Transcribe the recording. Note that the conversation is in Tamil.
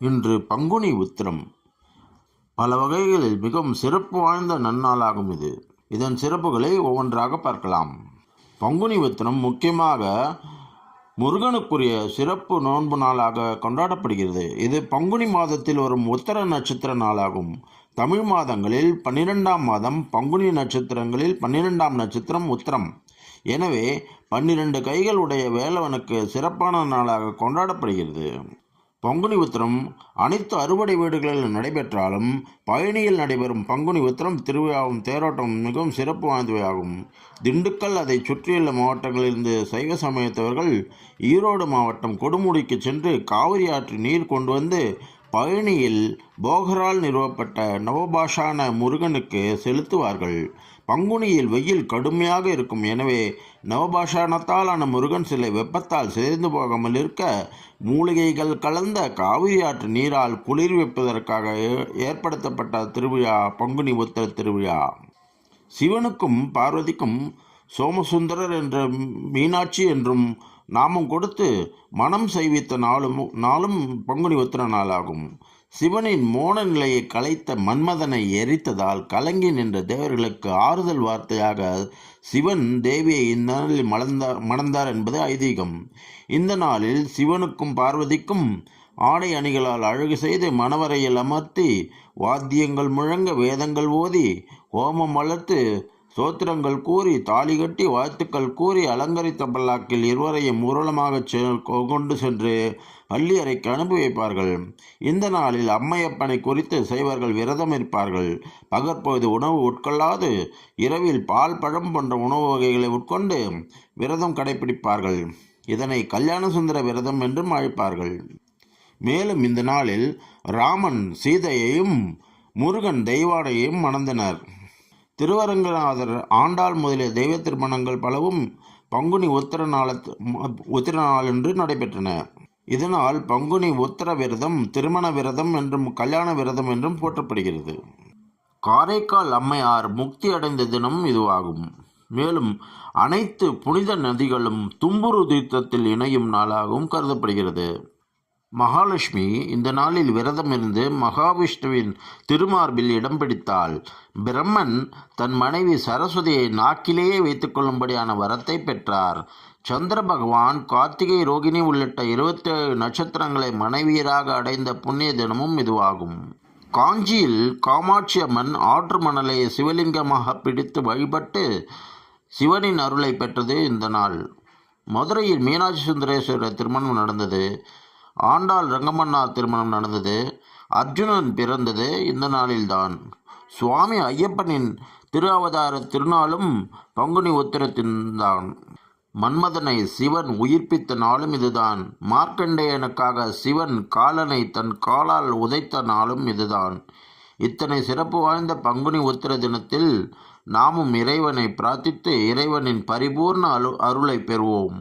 இன்று பங்குனி உத்திரம். பல வகைகளில் மிகவும் சிறப்பு வாய்ந்த நன்னாளாகும் இது. இதன் சிறப்புகளை ஒவ்வொன்றாக பார்க்கலாம். பங்குனி உத்திரம் முக்கியமாக முருகனுக்குரிய சிறப்பு நோன்பு நாளாக கொண்டாடப்படுகிறது. இது பங்குனி மாதத்தில் வரும் உத்தர நட்சத்திர நாளாகும். தமிழ் மாதங்களில் 12ஆம் மாதம், பங்குனி நட்சத்திரங்களில் 12ஆம் நட்சத்திரம் உத்திரம். எனவே 12 கைகள் உடைய வேலவனுக்கு சிறப்பான நாளாக கொண்டாடப்படுகிறது. பங்குனி உத்திரம் அனைத்து அறுவடை வீடுகளில் நடைபெற்றாலும் பழனியில் நடைபெறும் பங்குனி உத்திரம் திருவிழாவும் தேரோட்டம் மிகவும் சிறப்பு வாய்ந்தவையாகும். திண்டுக்கல் அதை சுற்றியுள்ள மாவட்டங்களிலிருந்து சைவ சமயத்தவர்கள் ஈரோடு மாவட்டம் கொடுமுடிக்கு சென்று காவிரி ஆற்று நீர் கொண்டு வந்து பழனியில் போகரால் நிறுவப்பட்ட நவபாஷான முருகனுக்கு செலுத்துவார்கள். பங்குனியில் வெயில் கடுமையாக இருக்கும். எனவே நவபாஷானத்தாலான முருகன் சிலை வெப்பத்தால் சிதைந்து போகாமல் இருக்க மூலிகைகள் கலந்த காவிரி ஆற்று நீரால் குளிர்விப்பதற்காக ஏற்படுத்தப்பட்ட திருவிழா பங்குனி உத்திர திருவிழா. சிவனுக்கும் பார்வதிக்கும் சோமசுந்தரர் என்ற மீனாட்சி என்றும் நாமம் கொடுத்து மனம் செய்வித்த நாளும் பங்குனி உத்திர நாளாகும். சிவனின் மோன நிலையை கலைத்த மன்மதனை எரித்ததால் கலங்கி நின்ற தேவர்களுக்கு ஆறுதல் வார்த்தையாக சிவன் தேவியை இந்நாளில் மணந்தார் என்பது ஐதீகம். இந்த நாளில் சிவனுக்கும் பார்வதிக்கும் ஆடை அணிகளால் அழகு செய்து மணவரையில் அமர்த்தி வாத்தியங்கள் முழங்க வேதங்கள் ஓதி ஹோமம் வளர்த்து சோத்திரங்கள் கூறி தாலி கட்டி வாழ்த்துக்கள் கூறி அலங்கரித்த பல்லாக்கில் இருவரையும் ஊர்வலமாக கொண்டு சென்று பள்ளி அறைக்கு அனுப்பி வைப்பார்கள். இந்த நாளில் அம்மையப்பனை குறித்து செய்வர்கள் விரதம் இருப்பார்கள். பகற்பொழுது உணவு உட்கொள்ளாது இரவில் பால் பழம் போன்ற உணவு வகைகளை உட்கொண்டு விரதம் கடைபிடிப்பார்கள். இதனை கல்யாண சுந்தர விரதம் என்றும் அழைப்பார்கள். மேலும் இந்த நாளில் ராமன் சீதையையும் முருகன் தெய்வானையும் மணந்தனர். திருவரங்கநாதர் ஆண்டாள் முதலிய தெய்வ திருமணங்கள் பலவும் பங்குனி உத்திர நாளன்று நடைபெற்றன. இதனால் பங்குனி உத்திர விரதம் திருமண விரதம் என்றும் கல்யாண விரதம் என்றும் போற்றப்படுகிறது. காரைக்கால் அம்மையார் முக்தி அடைந்த தினம் இதுவாகும். மேலும் அனைத்து புனித நதிகளும் தும்புரு தீர்த்தத்தில் இணையும் நாளாகவும் கருதப்படுகிறது. மகாலட்சுமி இந்த நாளில் விரதம் இருந்து மகாவிஷ்ணுவின் திருமார்பில் இடம் பிடித்தாள். பிரம்மன் தன் மனைவி சரஸ்வதியை நாக்கிலேயே வைத்துக் கொள்ளும்படியான வரத்தை பெற்றார். சந்திர பகவான் கார்த்திகை, ரோகிணி உள்ளிட்ட 27 நட்சத்திரங்களை மனைவியராக அடைந்த புண்ணிய தினமும் இதுவாகும். காஞ்சியில் காமாட்சி அம்மன் ஆற்று மணலை சிவலிங்கமாக பிடித்து வழிபட்டு சிவனின் அருளை பெற்றது இந்த நாள். மதுரையில் மீனாட்சி சுந்தரேஸ்வரர் திருமணம் நடந்தது. ஆண்டாள் ரங்கமன்னார் திருமணம் நடந்தது. அர்ஜுனன் பிறந்தது இந்த நாளில்தான். சுவாமி ஐயப்பனின் திரு அவதார திருநாளும் பங்குனி உத்திரத்தின்தான். மன்மதனை சிவன் உயிர்ப்பித்த நாளும் இதுதான். மார்க்கண்டேயனுக்காக சிவன் காலனை தன் காலால் உதைத்த நாளும் இதுதான். இத்தனை சிறப்பு வாய்ந்த பங்குனி உத்திர தினத்தில் நாமும் இறைவனை பிரார்த்தித்து இறைவனின் பரிபூர்ண அருளை பெறுவோம்.